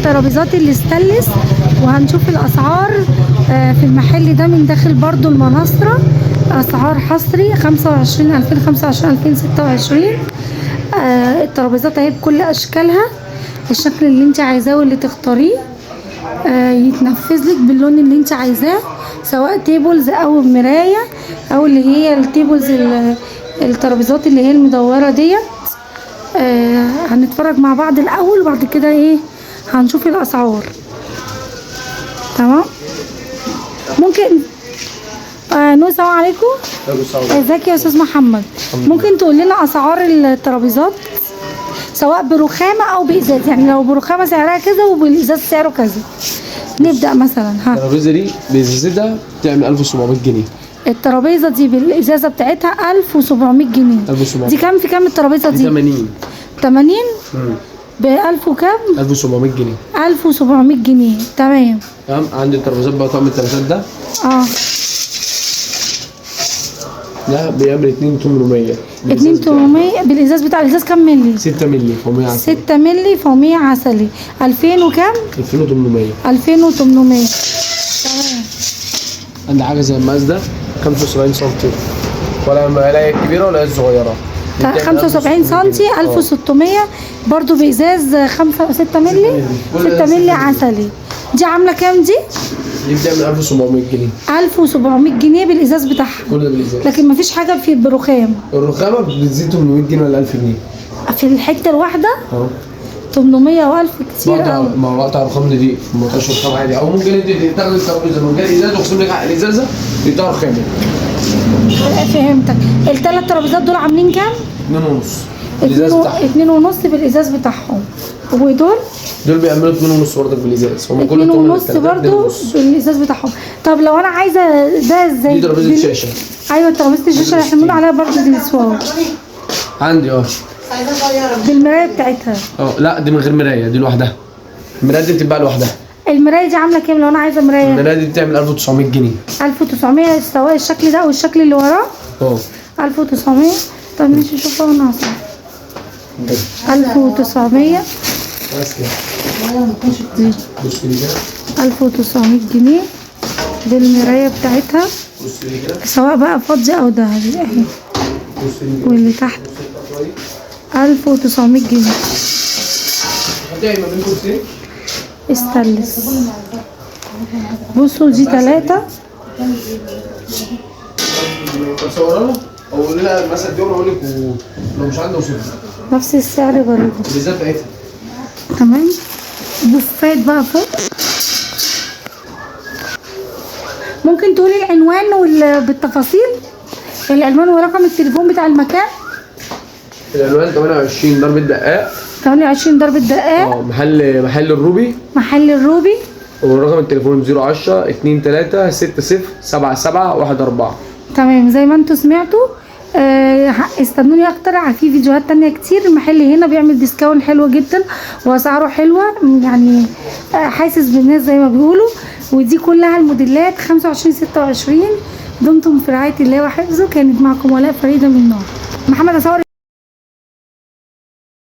الترابيزات اللي استانلس، وهنشوف الاسعار في المحل ده من داخل برضو المناصرة. اسعار حصري 25 2025 2026. الترابيزات اهي بكل اشكالها، الشكل اللي انت عايزاه واللي تختاريه يتنفذ لك باللون اللي انت عايزاه، سواء تيبلز او مرايه او اللي هي التيبلز الترابيزات اللي هي المدوره ديت. هنتفرج مع بعض الاول وبعد كده ايه هنشوف الاسعار. تمام. ممكن السلام عليكم. ازيك يا استاذ محمد؟ ممكن تقول لنا اسعار الترابيزات سواء برخامه او بازاز؟ يعني لو برخامه سعرها كذا وبالازاز سعره كذا. نبدا مثلا. الترابيزه دي بازازتها بتعمل 1700 جنيه. الترابيزه دي بالازازه بتاعتها 1700 جنيه. 1700. دي كام في كام الترابيزه دي؟ 80. 80 ب 1000 وكام؟ 1700 جنيه. 1700 جنيه. تمام. عندي الترابيزات بقى، طقم الترابيزات ده ده بيعمل 2800. 2800 بالازاز بتاع الازاز كام مللي؟ 6 مللي فوميه عسلي. 6 مللي فوميه عسلي. 2000 وكام؟ 2800. 2800. تمام. عندي حاجه زي المقاس ده 75 سم، ولا هي كبيره ولا هي صغيره. 75 سم 1600 برضو بازاز 6 مللي. 6 مللي عسلي. دي عامله كام دي؟ دي بتعمل 1700 جنيه. 1700 جنيه بالازاز بتاعها. كل ده بالازاز. لكن مفيش حاجه في برخام. الرخامه بتزيد 800 جنيه ولا 1000 جنيه في الحته الواحده. 800 و1000 كتير قوي. ما وقت رخام دي ما فيهاش رخام عادي، او ممكن انت تاخدي الترابيزه من غير ازاز واقسم لك على الازازه يديها رخامه. فهمتك. الثلاث ترابيزات دول عاملين كام؟ 2.5 الازاز بتاعهم. 2.5 بالازاز بتاعهم. ودول بيعملوا 2.5 برضك بالازاز. هم كلهم 2.5 برضه بالازاز بتاعهم. طب لو انا عايزه ده ازاي؟ دي ترابيزه شاشه. ايوه ترابيزه الشاشه اللي احنا بنقول عليها برضه دي سوار. عندي بالمرايه بتاعتها. لا دي من غير مرايه، دي لوحدها. المرايه دي بتتباع لوحدها. المرايه دي عامله كام لو انا عايزه مرايه؟ المرايه دي بتعمل 1900 جنيه. 1900 سواء الشكل ده او الشكل اللي وراه. 1900. طب ماشي شوف اهو ناقص 1900. بس كده. بص كده 1900 جنيه بالمرايه بتاعتها، سواء بقى فضي او ذهبي اهي. واللي تحت 1900 جنيه. استانلس. بصوا دي 3. او لا مثلا دي اقول لك لو مش عندي اوصفها نفس السعر برضه الازازه بتاعتها. تمام. بوفات بقى فوق. ممكن تقولي العنوان بالتفاصيل؟ العنوان ورقم التليفون بتاع المكان. العنوان 28 ضرب الدقاق. 28 ضرب الدقاق. محل الروبي. محل الروبي. ورقم التليفون 010 23 60 77 14. تمام. زي ما انتوا سمعتوا. استنوني اكتر في فيديوهات تانية كتير. المحل هنا بيعمل ديسكاونت حلوة جدا واسعاره حلوة، يعني حاسس بالناس زي ما بيقولوا. ودي كلها الموديلات 25 26. دمتم في رعاية الله وحفظه. كانت معكم ولاء فريدة من نار. محمد اصور